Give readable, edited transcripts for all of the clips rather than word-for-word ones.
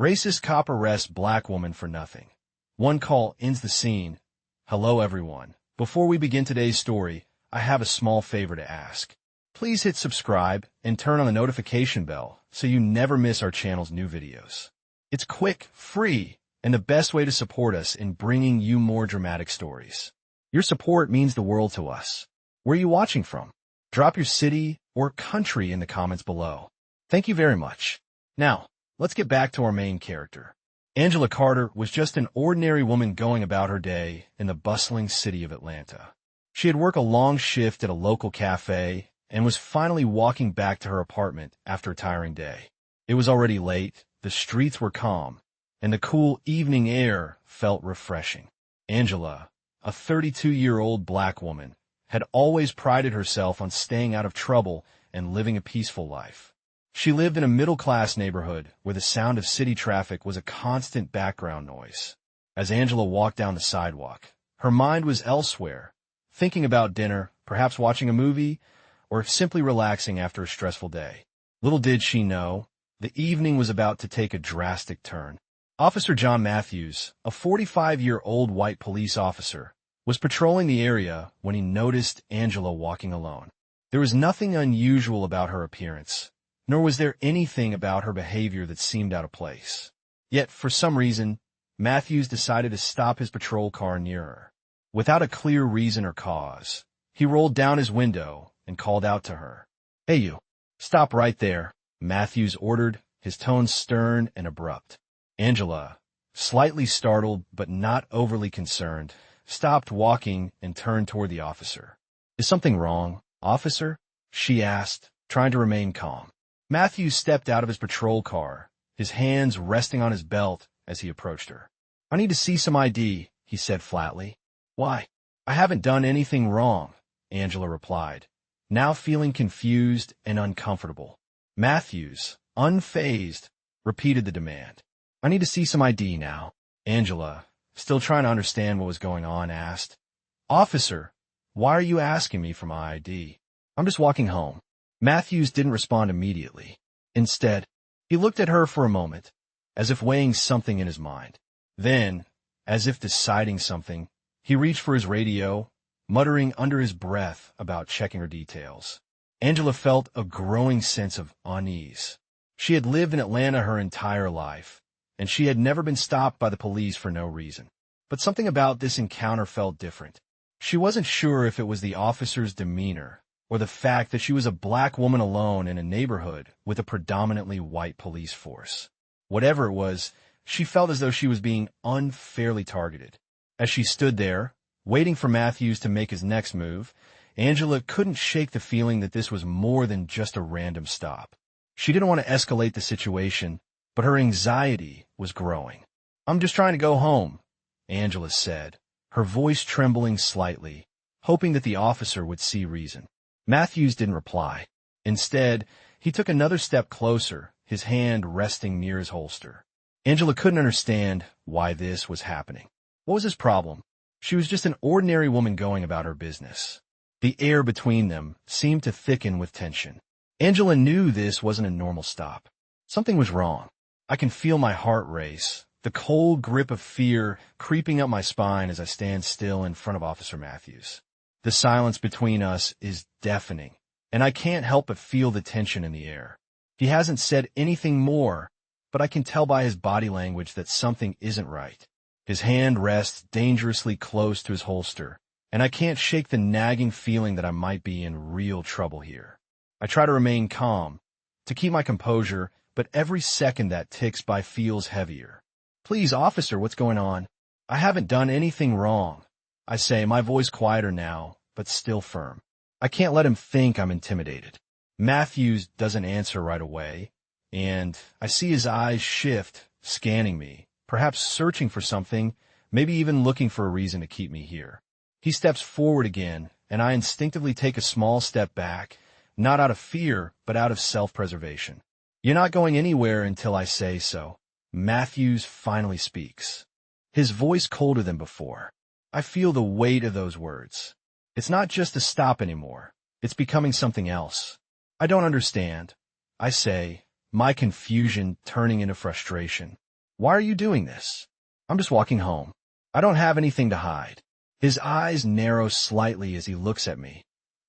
Racist cop arrests black woman for nothing. One call ends the scene. Hello everyone. Before we begin today's story, I have a small favor to ask. Please hit subscribe and turn on the notification bell so you never miss our channel's new videos. It's quick, free, and the best way to support us in bringing you more dramatic stories. Your support means the world to us. Where are you watching from? Drop your city or country in the comments below. Thank you very much. Now, let's get back to our main character. Angela Carter was just an ordinary woman going about her day in the bustling city of Atlanta. She had worked a long shift at a local cafe and was finally walking back to her apartment after a tiring day. It was already late, the streets were calm, and the cool evening air felt refreshing. Angela, a 32-year-old black woman, had always prided herself on staying out of trouble and living a peaceful life. She lived in a middle-class neighborhood where the sound of city traffic was a constant background noise. As Angela walked down the sidewalk, her mind was elsewhere, thinking about dinner, perhaps watching a movie, or simply relaxing after a stressful day. Little did she know, the evening was about to take a drastic turn. Officer John Matthews, a 45-year-old white police officer, was patrolling the area when he noticed Angela walking alone. There was nothing unusual about her appearance, nor was there anything about her behavior that seemed out of place. Yet, for some reason, Matthews decided to stop his patrol car near her. Without a clear reason or cause, he rolled down his window and called out to her. "Hey you, stop right there," Matthews ordered, his tone stern and abrupt. Angela, slightly startled but not overly concerned, stopped walking and turned toward the officer. "Is something wrong, officer?" she asked, trying to remain calm. Matthews stepped out of his patrol car, his hands resting on his belt as he approached her. "I need to see some ID," he said flatly. "Why? I haven't done anything wrong," Angela replied, now feeling confused and uncomfortable. Matthews, unfazed, repeated the demand. "I need to see some ID now," Angela, still trying to understand what was going on, asked. "Officer, why are you asking me for my ID? I'm just walking home." Matthews didn't respond immediately. Instead, he looked at her for a moment, as if weighing something in his mind. Then, as if deciding something, he reached for his radio, muttering under his breath about checking her details. Angela felt a growing sense of unease. She had lived in Atlanta her entire life, and she had never been stopped by the police for no reason. But something about this encounter felt different. She wasn't sure if it was the officer's demeanor or the fact that she was a black woman alone in a neighborhood with a predominantly white police force. Whatever it was, she felt as though she was being unfairly targeted. As she stood there, waiting for Matthews to make his next move, Angela couldn't shake the feeling that this was more than just a random stop. She didn't want to escalate the situation, but her anxiety was growing. "I'm just trying to go home," Angela said, her voice trembling slightly, hoping that the officer would see reason. Matthews didn't reply. Instead, he took another step closer, his hand resting near his holster. Angela couldn't understand why this was happening. What was his problem? She was just an ordinary woman going about her business. The air between them seemed to thicken with tension. Angela knew this wasn't a normal stop. Something was wrong. "I can feel my heart race, the cold grip of fear creeping up my spine as I stand still in front of Officer Matthews. The silence between us is deafening, and I can't help but feel the tension in the air. He hasn't said anything more, but I can tell by his body language that something isn't right. His hand rests dangerously close to his holster, and I can't shake the nagging feeling that I might be in real trouble here. I try to remain calm, to keep my composure, but every second that ticks by feels heavier. "Please, officer, what's going on? I haven't done anything wrong," I say, my voice quieter now, but still firm. I can't let him think I'm intimidated. Matthews doesn't answer right away, and I see his eyes shift, scanning me, perhaps searching for something, maybe even looking for a reason to keep me here. He steps forward again, and I instinctively take a small step back, not out of fear, but out of self-preservation. "You're not going anywhere until I say so." Matthews finally speaks, his voice colder than before. I feel the weight of those words. It's not just a stop anymore. It's becoming something else. "I don't understand," I say, my confusion turning into frustration. Why are you doing this? I'm just walking home. I don't have anything to hide. His eyes narrow slightly as he looks at me,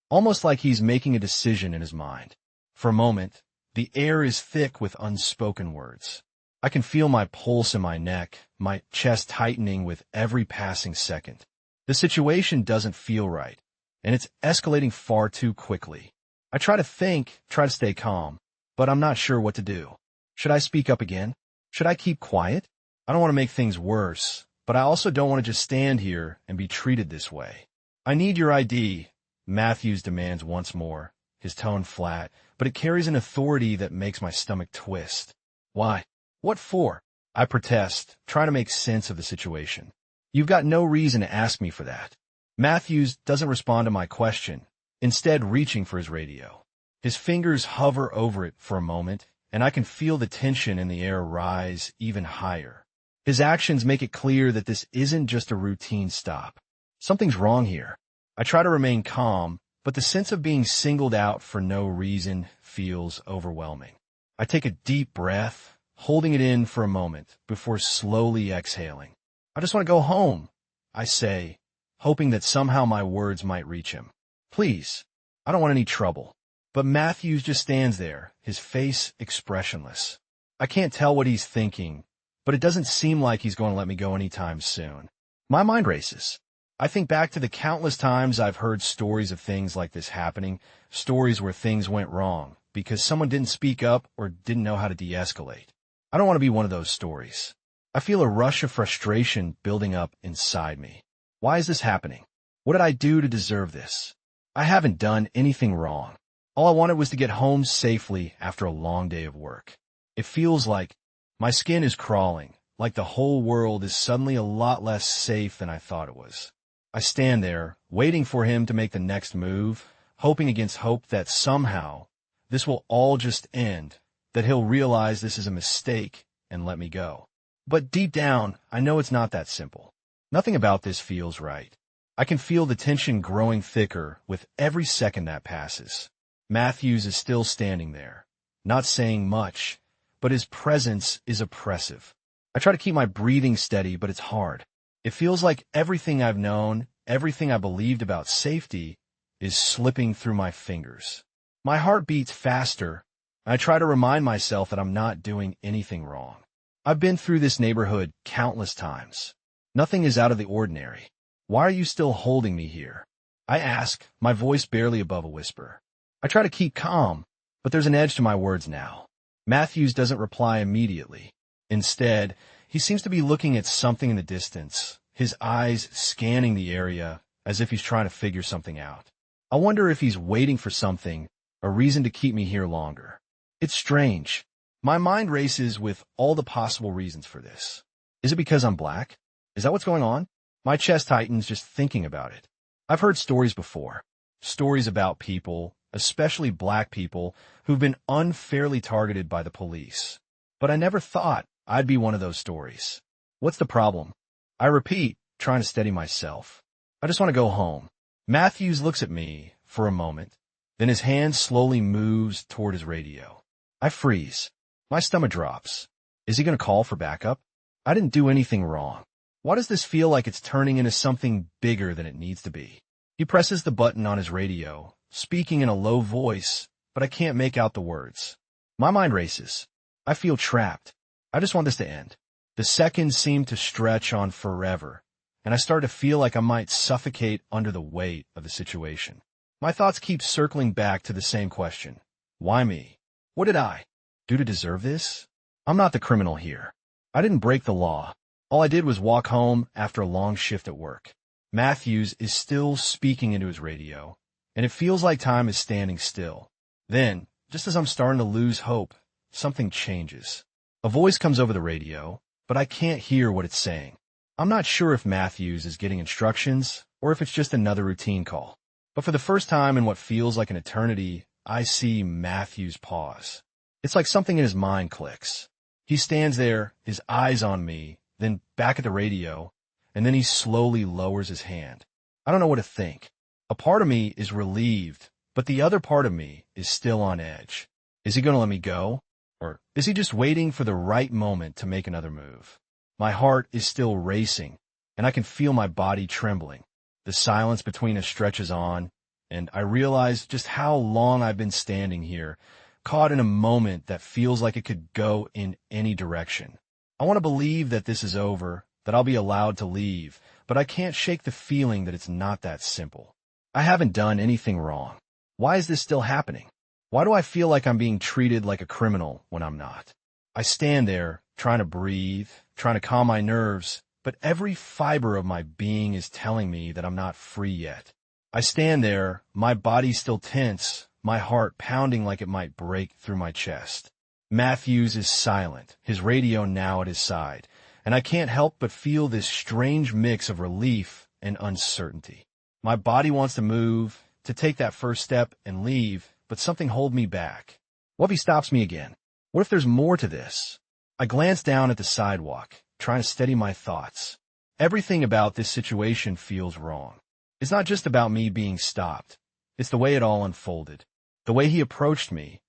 almost like he's making a decision in his mind. For a moment, the air is thick with unspoken words. I can feel my pulse in my neck, my chest tightening with every passing second. The situation doesn't feel right, and it's escalating far too quickly. I try to stay calm, but I'm not sure what to do. Should I speak up again? Should I keep quiet? I don't want to make things worse, but I also don't want to just stand here and be treated this way. I need your ID, Matthews demands once more, his tone flat, but it carries an authority that makes my stomach twist. Why? What for? I protest, trying to make sense of the situation. You've got no reason to ask me for that. Matthews doesn't respond to my question, instead reaching for his radio. His fingers hover over it for a moment, and I can feel the tension in the air rise even higher. His actions make it clear that this isn't just a routine stop. Something's wrong here. I try to remain calm, but the sense of being singled out for no reason feels overwhelming. I take a deep breath, holding it in for a moment before slowly exhaling. I just want to go home, I say, hoping that somehow my words might reach him. Please, I don't want any trouble. But Matthews just stands there, his face expressionless. I can't tell what he's thinking, but it doesn't seem like he's going to let me go anytime soon. My mind races. I think back to the countless times I've heard stories of things like this happening, stories where things went wrong because someone didn't speak up or didn't know how to de-escalate. I don't want to be one of those stories. I feel a rush of frustration building up inside me. Why is this happening? What did I do to deserve this? I haven't done anything wrong. All I wanted was to get home safely after a long day of work. It feels like my skin is crawling, like the whole world is suddenly a lot less safe than I thought it was. I stand there, waiting for him to make the next move, hoping against hope that somehow this will all just end, that he'll realize this is a mistake and let me go. But deep down, I know it's not that simple. Nothing about this feels right. I can feel the tension growing thicker with every second that passes. Matthews is still standing there, not saying much, but his presence is oppressive. I try to keep my breathing steady, but it's hard. It feels like everything I've known, everything I believed about safety, is slipping through my fingers. My heart beats faster, and I try to remind myself that I'm not doing anything wrong. I've been through this neighborhood countless times. Nothing is out of the ordinary. Why are you still holding me here? I ask, my voice barely above a whisper. I try to keep calm, but there's an edge to my words now. Matthews doesn't reply immediately. Instead, he seems to be looking at something in the distance, his eyes scanning the area as if he's trying to figure something out. I wonder if he's waiting for something, a reason to keep me here longer. It's strange. My mind races with all the possible reasons for this. Is it because I'm black? Is that what's going on? My chest tightens just thinking about it. I've heard stories before. Stories about people, especially black people, who've been unfairly targeted by the police. But I never thought I'd be one of those stories. What's the problem? I repeat, trying to steady myself. I just want to go home. Matthews looks at me for a moment, then his hand slowly moves toward his radio. I freeze. My stomach drops. Is he going to call for backup? I didn't do anything wrong. Why does this feel like it's turning into something bigger than it needs to be? He presses the button on his radio, speaking in a low voice, but I can't make out the words. My mind races. I feel trapped. I just want this to end. The seconds seem to stretch on forever, and I start to feel like I might suffocate under the weight of the situation. My thoughts keep circling back to the same question. Why me? What did I do to deserve this? I'm not the criminal here. I didn't break the law. All I did was walk home after a long shift at work. Matthews is still speaking into his radio, and it feels like time is standing still. Then, just as I'm starting to lose hope, something changes. A voice comes over the radio, but I can't hear what it's saying. I'm not sure if Matthews is getting instructions or if it's just another routine call. But for the first time in what feels like an eternity, I see Matthews pause. It's like something in his mind clicks. He stands there, his eyes on me, then back at the radio, and then he slowly lowers his hand. I don't know what to think. A part of me is relieved, but the other part of me is still on edge. Is he going to let me go? Or is he just waiting for the right moment to make another move? My heart is still racing, and I can feel my body trembling. The silence between us stretches on, and I realize just how long I've been standing here, caught in a moment that feels like it could go in any direction. I want to believe that this is over, that I'll be allowed to leave, but I can't shake the feeling that it's not that simple. I haven't done anything wrong. Why is this still happening? Why do I feel like I'm being treated like a criminal when I'm not? I stand there, trying to breathe, trying to calm my nerves, but every fiber of my being is telling me that I'm not free yet. I stand there, my body still tense, my heart pounding like it might break through my chest. Matthews is silent, his radio now at his side, and I can't help but feel this strange mix of relief and uncertainty. My body wants to move, to take that first step and leave, but something holds me back. What if he stops me again? What if there's more to this? I glance down at the sidewalk, trying to steady my thoughts. Everything about this situation feels wrong. It's not just about me being stopped. It's the way it all unfolded. The way he approached me.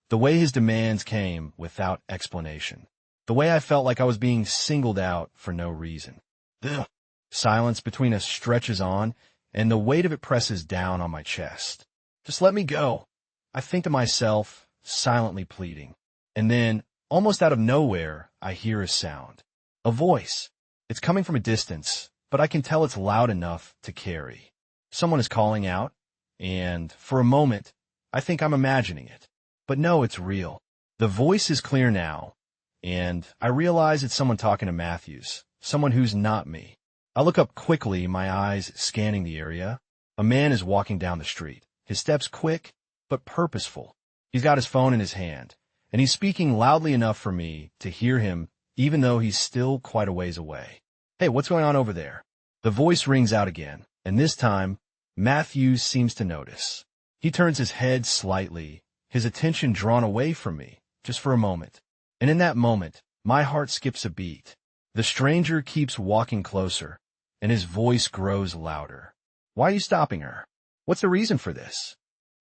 The way his demands came without explanation. The way I felt like I was being singled out for no reason. Ugh. Silence between us stretches on, and the weight of it presses down on my chest. Just let me go. I think to myself, silently pleading. And then, almost out of nowhere, I hear a sound. A voice. It's coming from a distance, but I can tell it's loud enough to carry. Someone is calling out, and for a moment, I think I'm imagining it. But no, it's real. The voice is clear now, and I realize it's someone talking to Matthews, someone who's not me. I look up quickly, my eyes scanning the area. A man is walking down the street, his steps quick, but purposeful. He's got his phone in his hand, and he's speaking loudly enough for me to hear him, even though he's still quite a ways away. Hey, what's going on over there? The voice rings out again, and this time, Matthews seems to notice. He turns his head slightly, his attention drawn away from me, just for a moment. And in that moment, my heart skips a beat. The stranger keeps walking closer, and his voice grows louder. Why are you stopping her? What's the reason for this?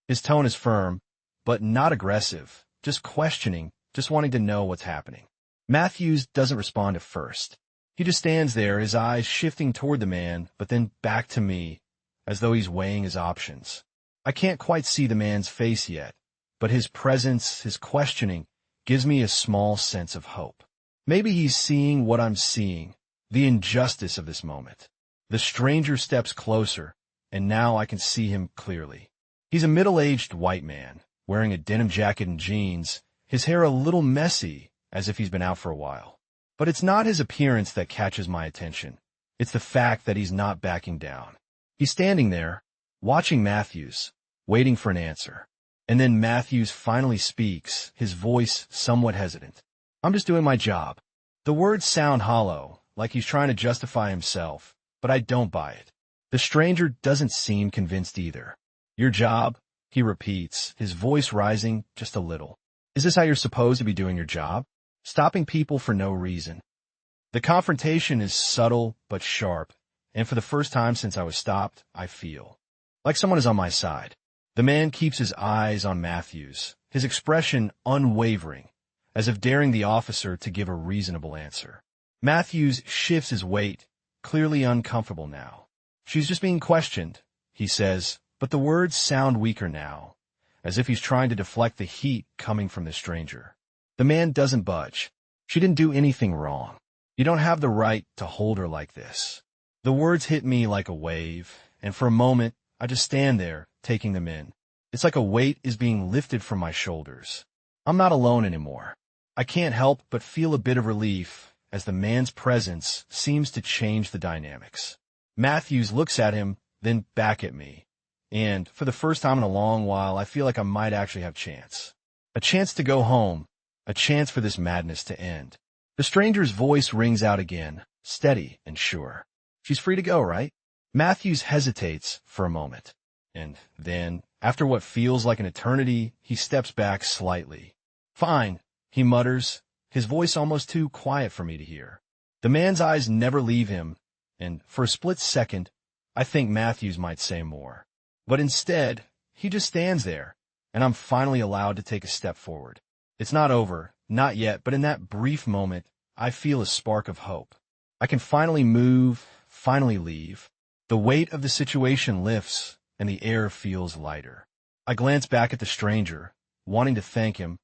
His tone is firm, but not aggressive, just questioning, just wanting to know what's happening. Matthews doesn't respond at first. He just stands there, his eyes shifting toward the man, but then back to me, as though he's weighing his options. I can't quite see the man's face yet, but his presence, his questioning, gives me a small sense of hope. Maybe he's seeing what I'm seeing, the injustice of this moment. The stranger steps closer, and now I can see him clearly. He's a middle-aged white man, wearing a denim jacket and jeans, his hair a little messy, as if he's been out for a while. But it's not his appearance that catches my attention. It's the fact that he's not backing down. He's standing there, watching Matthews, waiting for an answer. And then Matthews finally speaks, his voice somewhat hesitant. I'm just doing my job. The words sound hollow, like he's trying to justify himself, but I don't buy it. The stranger doesn't seem convinced either. Your job? He repeats, his voice rising just a little. Is this how you're supposed to be doing your job? Stopping people for no reason. The confrontation is subtle but sharp, and for the first time since I was stopped, I feel like someone is on my side. The man keeps his eyes on Matthews, his expression unwavering, as if daring the officer to give a reasonable answer. Matthews shifts his weight, clearly uncomfortable now. She's just being questioned, he says, but the words sound weaker now, as if he's trying to deflect the heat coming from the stranger. The man doesn't budge. She didn't do anything wrong. You don't have the right to hold her like this. The words hit me like a wave, and for a moment, I just stand there, taking them in. It's like a weight is being lifted from my shoulders. I'm not alone anymore. I can't help but feel a bit of relief as the man's presence seems to change the dynamics. Matthews looks at him, then back at me. And for the first time in a long while, I feel like I might actually have a chance. A chance to go home. A chance for this madness to end. The stranger's voice rings out again, steady and sure. She's free to go, right? Matthews hesitates for a moment. And then, after what feels like an eternity, he steps back slightly. Fine, he mutters, his voice almost too quiet for me to hear. The man's eyes never leave him, and for a split second, I think Matthews might say more. But instead, he just stands there, and I'm finally allowed to take a step forward. It's not over, not yet, but in that brief moment, I feel a spark of hope. I can finally move, finally leave. The weight of the situation lifts, and the air feels lighter. I glance back at the stranger, wanting to thank him,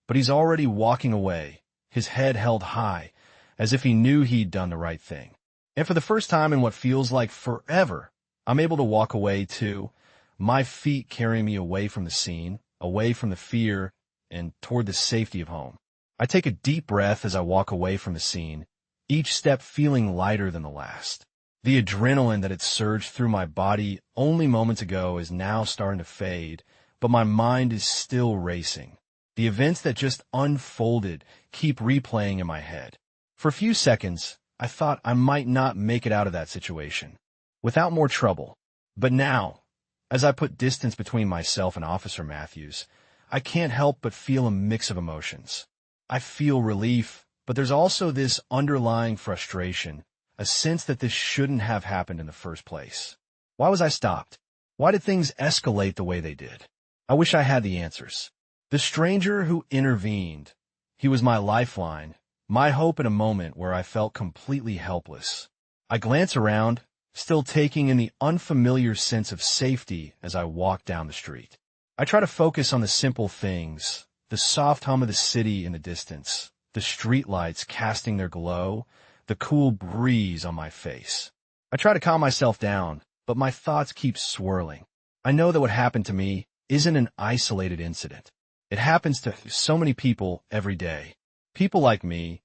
but he's already walking away, his head held high, as if he knew he'd done the right thing. And for the first time in what feels like forever, I'm able to walk away too, my feet carrying me away from the scene, away from the fear, and toward the safety of home. I take a deep breath as I walk away from the scene, each step feeling lighter than the last. The adrenaline that had surged through my body only moments ago is now starting to fade, but my mind is still racing. The events that just unfolded keep replaying in my head. For a few seconds, I thought I might not make it out of that situation without more trouble. But now, as I put distance between myself and Officer Matthews, I can't help but feel a mix of emotions. I feel relief, but there's also this underlying frustration, a sense that this shouldn't have happened in the first place. Why was I stopped? Why did things escalate the way they did? I wish I had the answers. The stranger who intervened, he was my lifeline, my hope in a moment where I felt completely helpless. I glance around, still taking in the unfamiliar sense of safety as I walk down the street. I try to focus on the simple things, the soft hum of the city in the distance, the streetlights casting their glow, the cool breeze on my face. I try to calm myself down, but my thoughts keep swirling. I know that what happened to me isn't an isolated incident. It happens to so many people every day. People like me,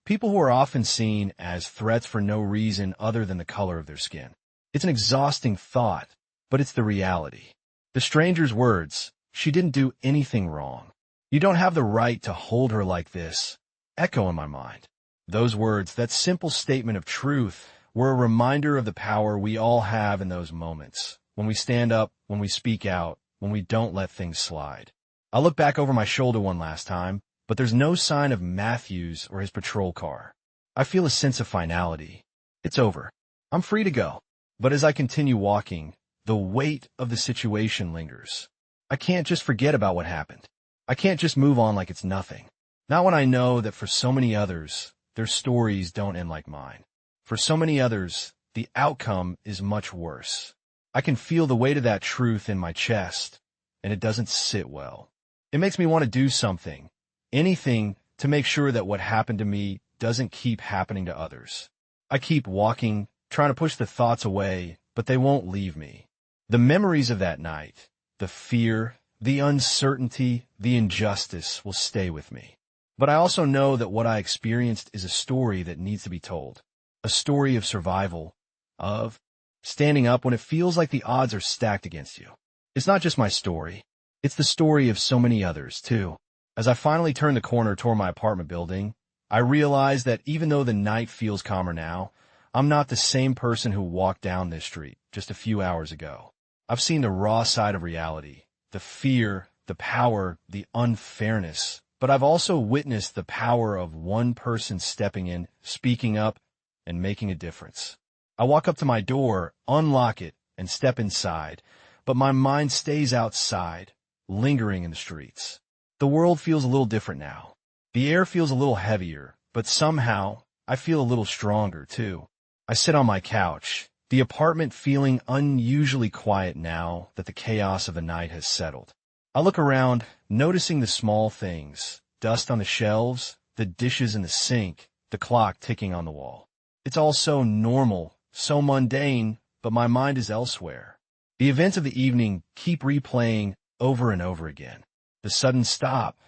people who are often seen as threats for no reason other than the color of their skin. It's an exhausting thought, but it's the reality. The stranger's words, "She didn't do anything wrong. You don't have the right to hold her like this," echo in my mind. Those words, that simple statement of truth, were a reminder of the power we all have in those moments, when we stand up, when we speak out, when we don't let things slide. I look back over my shoulder one last time, but there's no sign of Matthews or his patrol car. I feel a sense of finality. It's over. I'm free to go. But as I continue walking, the weight of the situation lingers. I can't just forget about what happened. I can't just move on like it's nothing. Not when I know that for so many others, their stories don't end like mine. For so many others, the outcome is much worse. I can feel the weight of that truth in my chest, and it doesn't sit well. It makes me want to do something, anything, to make sure that what happened to me doesn't keep happening to others. I keep walking, trying to push the thoughts away, but they won't leave me. The memories of that night, the fear, the uncertainty, the injustice will stay with me. But I also know that what I experienced is a story that needs to be told. A story of survival, of standing up when it feels like the odds are stacked against you. It's not just my story. It's the story of so many others, too. As I finally turn the corner toward my apartment building, I realize that even though the night feels calmer now, I'm not the same person who walked down this street just a few hours ago. I've seen the raw side of reality, the fear, the power, the unfairness, but I've also witnessed the power of one person stepping in, speaking up, and making a difference. I walk up to my door, unlock it, and step inside, but my mind stays outside, lingering in the streets. The world feels a little different now. The air feels a little heavier, but somehow I feel a little stronger, too. I sit on my couch, the apartment feeling unusually quiet now that the chaos of the night has settled. I look around, noticing the small things, dust on the shelves, the dishes in the sink, the clock ticking on the wall. It's all so normal, so mundane, but my mind is elsewhere. The events of the evening keep replaying over and over again. The sudden stop,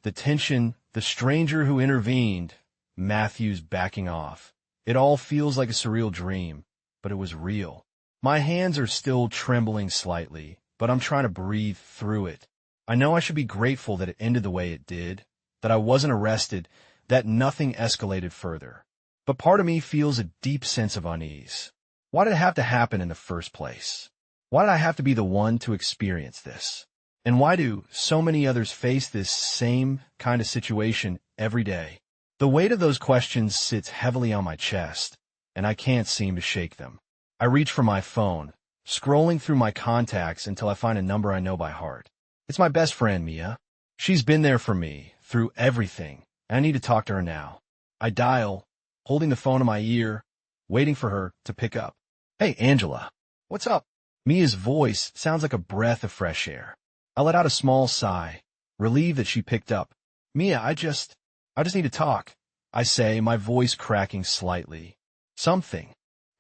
the tension, the stranger who intervened, Matthews backing off. It all feels like a surreal dream, but it was real. My hands are still trembling slightly, but I'm trying to breathe through it. I know I should be grateful that it ended the way it did, that I wasn't arrested, that nothing escalated further. But part of me feels a deep sense of unease. Why did it have to happen in the first place? Why did I have to be the one to experience this? And why do so many others face this same kind of situation every day? The weight of those questions sits heavily on my chest, and I can't seem to shake them. I reach for my phone, scrolling through my contacts until I find a number I know by heart. It's my best friend, Mia. She's been there for me, through everything, and I need to talk to her now. I dial, holding the phone in my ear, waiting for her to pick up. Hey, Angela. What's up? Mia's voice sounds like a breath of fresh air. I let out a small sigh, relieved that she picked up. Mia, I just need to talk, I say, my voice cracking slightly. Something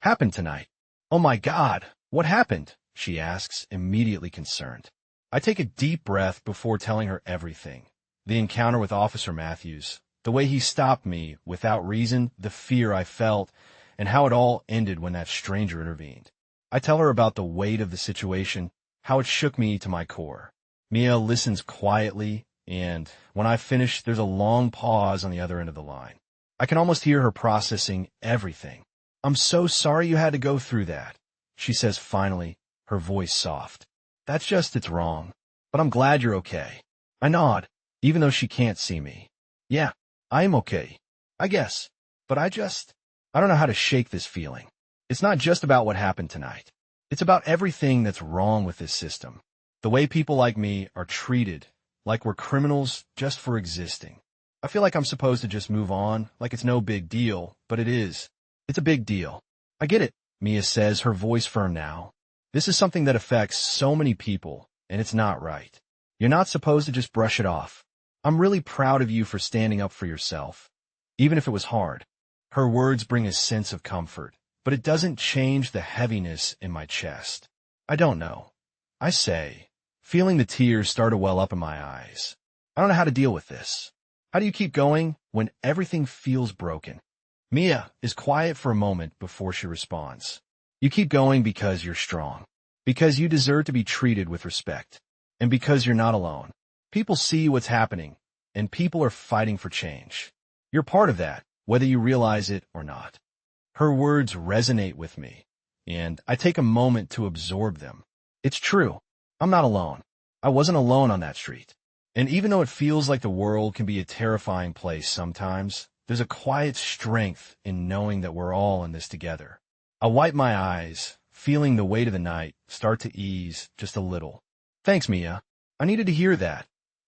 happened tonight. Oh my God, what happened? She asks, immediately concerned. I take a deep breath before telling her everything. The encounter with Officer Matthews, the way he stopped me without reason, the fear I felt, and how it all ended when that stranger intervened. I tell her about the weight of the situation, how it shook me to my core. Mia listens quietly, and when I finish, there's a long pause on the other end of the line. I can almost hear her processing everything. I'm so sorry you had to go through that, she says finally, her voice soft. It's wrong. But I'm glad you're okay. I nod, even though she can't see me. Yeah, I am okay, I guess. But I don't know how to shake this feeling. It's not just about what happened tonight. It's about everything that's wrong with this system. The way people like me are treated, like we're criminals just for existing. I feel like I'm supposed to just move on, like it's no big deal, but it is. It's a big deal. I get it, Mia says, her voice firm now. This is something that affects so many people, and it's not right. You're not supposed to just brush it off. I'm really proud of you for standing up for yourself, even if it was hard. Her words bring a sense of comfort, but it doesn't change the heaviness in my chest. I don't know, I say, feeling the tears start to well up in my eyes. I don't know how to deal with this. How do you keep going when everything feels broken? Mia is quiet for a moment before she responds. You keep going because you're strong, because you deserve to be treated with respect, and because you're not alone. People see what's happening, and people are fighting for change. You're part of that, whether you realize it or not. Her words resonate with me, and I take a moment to absorb them. It's true. I'm not alone. I wasn't alone on that street. And even though it feels like the world can be a terrifying place sometimes, there's a quiet strength in knowing that we're all in this together. I wipe my eyes, feeling the weight of the night start to ease just a little. Thanks, Mia. I needed to hear that,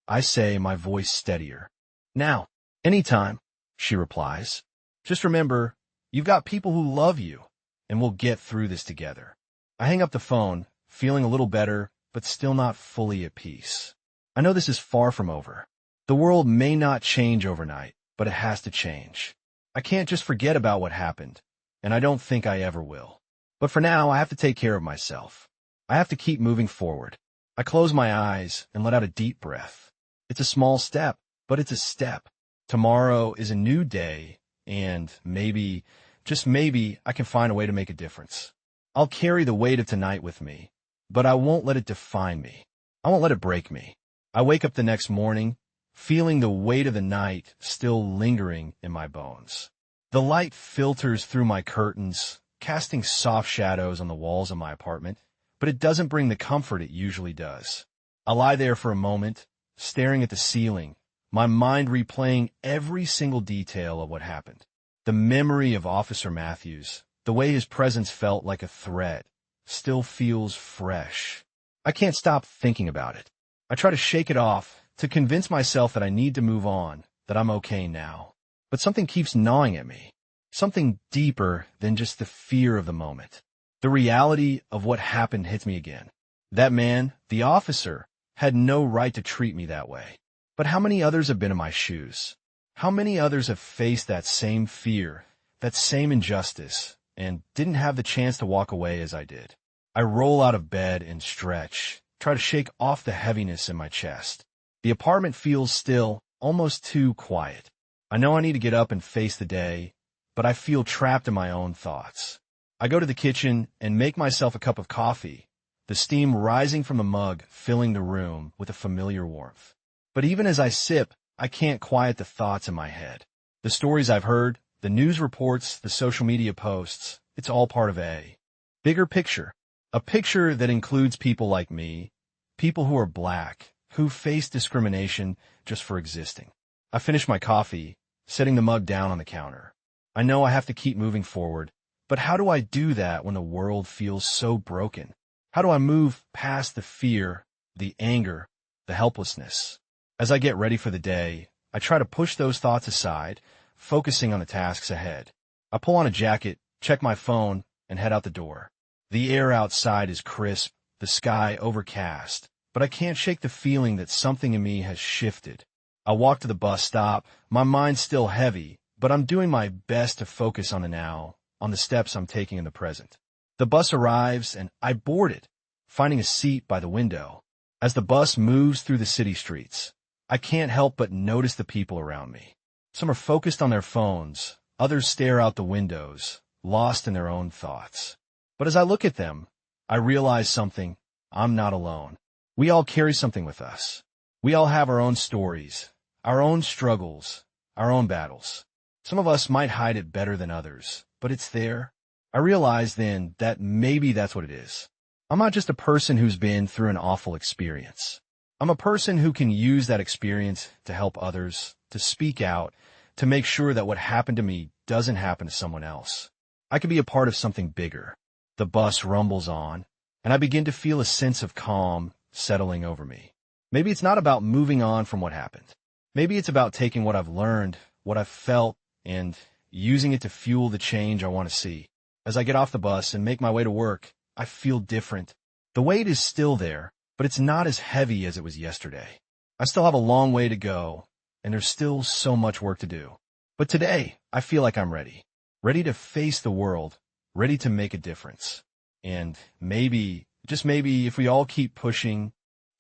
I say, my voice steadier. Now, anytime, she replies. Just remember, you've got people who love you, and we'll get through this together. I hang up the phone, feeling a little better, but still not fully at peace. I know this is far from over. The world may not change overnight, but it has to change. I can't just forget about what happened, and I don't think I ever will. But for now, I have to take care of myself. I have to keep moving forward. I close my eyes and let out a deep breath. It's a small step, but it's a step. Tomorrow is a new day, and maybe, just maybe, I can find a way to make a difference. I'll carry the weight of tonight with me, but I won't let it define me. I won't let it break me. I wake up the next morning, feeling the weight of the night still lingering in my bones. The light filters through my curtains, casting soft shadows on the walls of my apartment, but it doesn't bring the comfort it usually does. I lie there for a moment, staring at the ceiling, my mind replaying every single detail of what happened. The memory of Officer Matthews, the way his presence felt like a threat, still feels fresh. I can't stop thinking about it. I try to shake it off, to convince myself that I need to move on, that I'm okay now. But something keeps gnawing at me. Something deeper than just the fear of the moment. The reality of what happened hits me again. That man, the officer, had no right to treat me that way. But how many others have been in my shoes? How many others have faced that same fear, that same injustice, and didn't have the chance to walk away as I did? I roll out of bed and stretch, try to shake off the heaviness in my chest. The apartment feels still, almost too quiet. I know I need to get up and face the day, but I feel trapped in my own thoughts. I go to the kitchen and make myself a cup of coffee, the steam rising from the mug filling the room with a familiar warmth. But even as I sip, I can't quiet the thoughts in my head. The stories I've heard, the news reports, the social media posts, it's all part of a bigger picture. A picture that includes people like me, people who are black, who face discrimination just for existing. I finish my coffee, setting the mug down on the counter. I know I have to keep moving forward, but how do I do that when the world feels so broken? How do I move past the fear, the anger, the helplessness? As I get ready for the day, I try to push those thoughts aside, focusing on the tasks ahead. I pull on a jacket, check my phone, and head out the door. The air outside is crisp, the sky overcast, but I can't shake the feeling that something in me has shifted. I walk to the bus stop, my mind still heavy, but I'm doing my best to focus on the now, on the steps I'm taking in the present. The bus arrives, and I board it, finding a seat by the window. As the bus moves through the city streets, I can't help but notice the people around me. Some are focused on their phones, others stare out the windows, lost in their own thoughts. But as I look at them, I realize something: I'm not alone. We all carry something with us. We all have our own stories, our own struggles, our own battles. Some of us might hide it better than others, but it's there. I realize then that maybe that's what it is. I'm not just a person who's been through an awful experience. I'm a person who can use that experience to help others, to speak out, to make sure that what happened to me doesn't happen to someone else. I can be a part of something bigger. The bus rumbles on, and I begin to feel a sense of calm settling over me. Maybe it's not about moving on from what happened. Maybe it's about taking what I've learned, what I've felt, and using it to fuel the change I want to see. As I get off the bus and make my way to work, I feel different. The weight is still there, but it's not as heavy as it was yesterday. I still have a long way to go, and there's still so much work to do. But today, I feel like I'm ready. Ready to face the world, ready to make a difference. And maybe, just maybe, if we all keep pushing,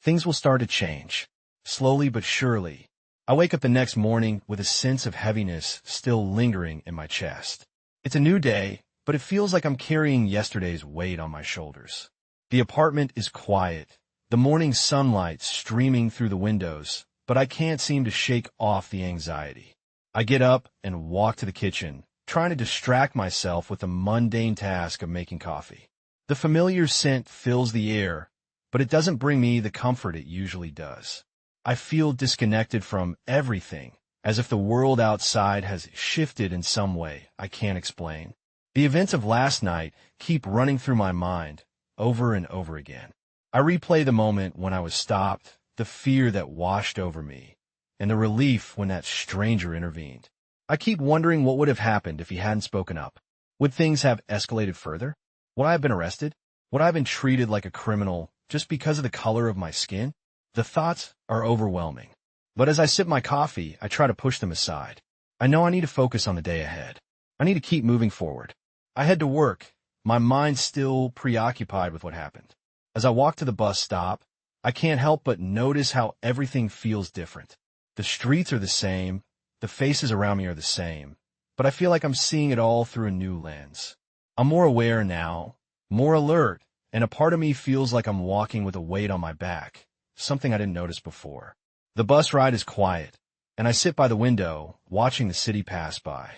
things will start to change. Slowly but surely. I wake up the next morning with a sense of heaviness still lingering in my chest. It's a new day, but it feels like I'm carrying yesterday's weight on my shoulders. The apartment is quiet, the morning sunlight streaming through the windows, but I can't seem to shake off the anxiety. I get up and walk to the kitchen, trying to distract myself with the mundane task of making coffee. The familiar scent fills the air, but it doesn't bring me the comfort it usually does. I feel disconnected from everything, as if the world outside has shifted in some way I can't explain. The events of last night keep running through my mind over and over again. I replay the moment when I was stopped, the fear that washed over me, and the relief when that stranger intervened. I keep wondering what would have happened if he hadn't spoken up. Would things have escalated further? Would I have been arrested? Would I have been treated like a criminal just because of the color of my skin? The thoughts are overwhelming. But as I sip my coffee, I try to push them aside. I know I need to focus on the day ahead. I need to keep moving forward. I head to work, my mind still preoccupied with what happened. As I walk to the bus stop, I can't help but notice how everything feels different. The streets are the same, the faces around me are the same, but I feel like I'm seeing it all through a new lens. I'm more aware now, more alert, and a part of me feels like I'm walking with a weight on my back, something I didn't notice before. The bus ride is quiet, and I sit by the window, watching the city pass by.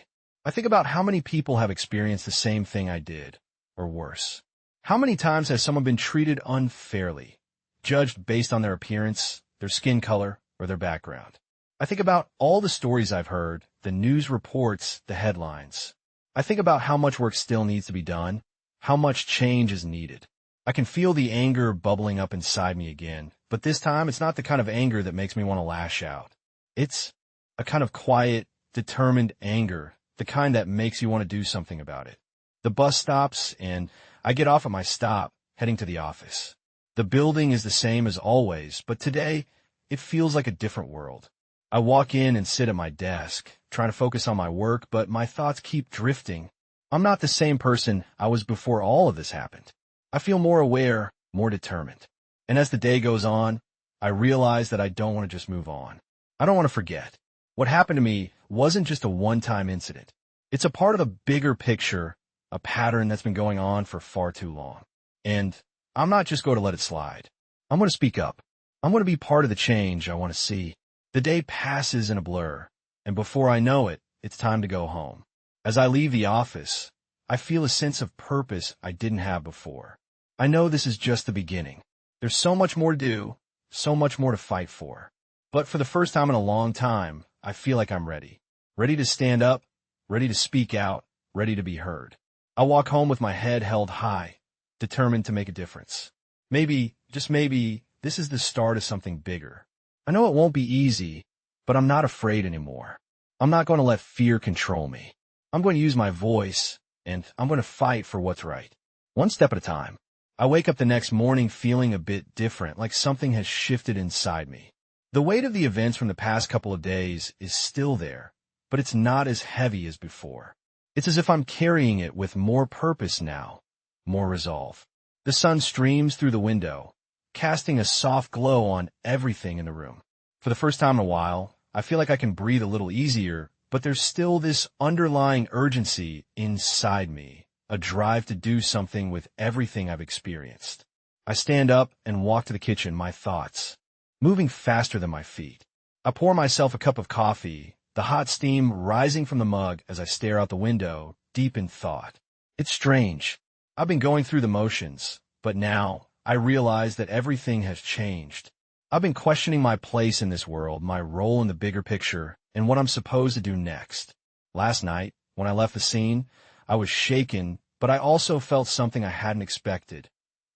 I think about how many people have experienced the same thing I did, or worse. How many times has someone been treated unfairly, judged based on their appearance, their skin color, or their background? I think about all the stories I've heard, the news reports, the headlines. I think about how much work still needs to be done, how much change is needed. I can feel the anger bubbling up inside me again, but this time it's not the kind of anger that makes me want to lash out. It's a kind of quiet, determined anger, the kind that makes you want to do something about it. The bus stops, and I get off at my stop, heading to the office. The building is the same as always, but today it feels like a different world. I walk in and sit at my desk, trying to focus on my work, but my thoughts keep drifting. I'm not the same person I was before all of this happened. I feel more aware, more determined. And as the day goes on, I realize that I don't want to just move on. I don't want to forget. What happened to me wasn't just a one-time incident. It's a part of a bigger picture, a pattern that's been going on for far too long. And I'm not just going to let it slide. I'm going to speak up. I'm going to be part of the change I want to see. The day passes in a blur, and before I know it, it's time to go home. As I leave the office, I feel a sense of purpose I didn't have before. I know this is just the beginning. There's so much more to do, so much more to fight for. But for the first time in a long time, I feel like I'm ready. Ready to stand up, ready to speak out, ready to be heard. I walk home with my head held high, determined to make a difference. Maybe, just maybe, this is the start of something bigger. I know it won't be easy, but I'm not afraid anymore. I'm not going to let fear control me. I'm going to use my voice, and I'm going to fight for what's right. One step at a time. I wake up the next morning feeling a bit different, like something has shifted inside me. The weight of the events from the past couple of days is still there, but it's not as heavy as before. It's as if I'm carrying it with more purpose now, more resolve. The sun streams through the window, casting a soft glow on everything in the room. For the first time in a while, I feel like I can breathe a little easier, but there's still this underlying urgency inside me, a drive to do something with everything I've experienced. I stand up and walk to the kitchen, my thoughts moving faster than my feet. I pour myself a cup of coffee, the hot steam rising from the mug as I stare out the window, deep in thought. It's strange. I've been going through the motions, but now I realize that everything has changed. I've been questioning my place in this world, my role in the bigger picture, and what I'm supposed to do next. Last night, when I left the scene, I was shaken, but I also felt something I hadn't expected.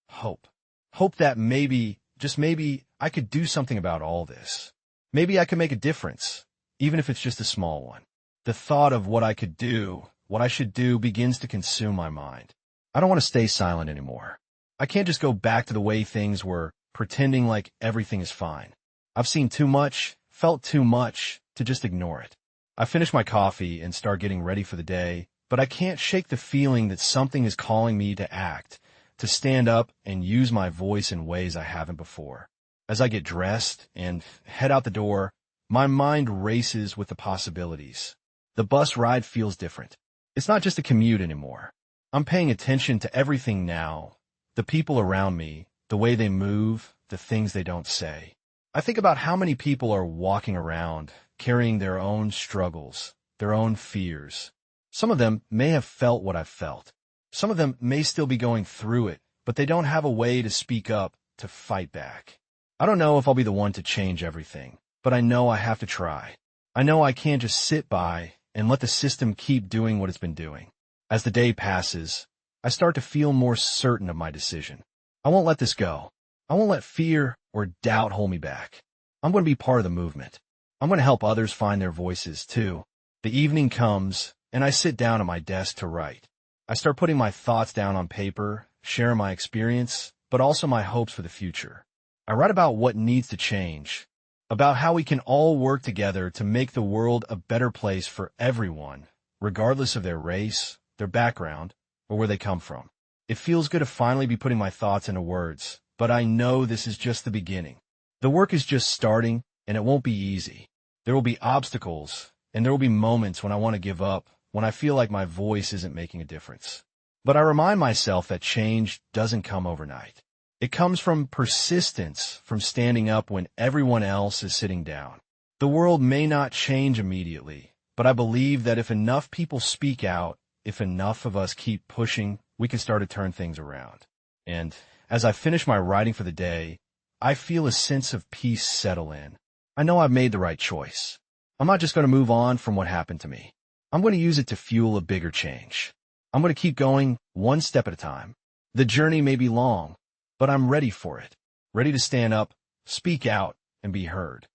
Hope. Hope that maybe, just maybe, I could do something about all this. Maybe I could make a difference, even if it's just a small one. The thought of what I could do, what I should do, begins to consume my mind. I don't want to stay silent anymore. I can't just go back to the way things were, pretending like everything is fine. I've seen too much, felt too much, to just ignore it. I finish my coffee and start getting ready for the day, but I can't shake the feeling that something is calling me to act, to stand up and use my voice in ways I haven't before. As I get dressed and head out the door, my mind races with the possibilities. The bus ride feels different. It's not just a commute anymore. I'm paying attention to everything now, the people around me, the way they move, the things they don't say. I think about how many people are walking around, carrying their own struggles, their own fears. Some of them may have felt what I've felt. Some of them may still be going through it, but they don't have a way to speak up, to fight back. I don't know if I'll be the one to change everything, but I know I have to try. I know I can't just sit by and let the system keep doing what it's been doing. As the day passes, I start to feel more certain of my decision. I won't let this go. I won't let fear or doubt hold me back. I'm going to be part of the movement. I'm going to help others find their voices, too. The evening comes, and I sit down at my desk to write. I start putting my thoughts down on paper, sharing my experience, but also my hopes for the future. I write about what needs to change, about how we can all work together to make the world a better place for everyone, regardless of their race, their background, or where they come from. It feels good to finally be putting my thoughts into words, but I know this is just the beginning. The work is just starting, and it won't be easy. There will be obstacles, and there will be moments when I want to give up, when I feel like my voice isn't making a difference. But I remind myself that change doesn't come overnight. It comes from persistence, from standing up when everyone else is sitting down. The world may not change immediately, but I believe that if enough people speak out, if enough of us keep pushing, we can start to turn things around. And as I finish my writing for the day, I feel a sense of peace settle in. I know I've made the right choice. I'm not just going to move on from what happened to me. I'm going to use it to fuel a bigger change. I'm going to keep going one step at a time. The journey may be long, but I'm ready for it. Ready to stand up, speak out, and be heard.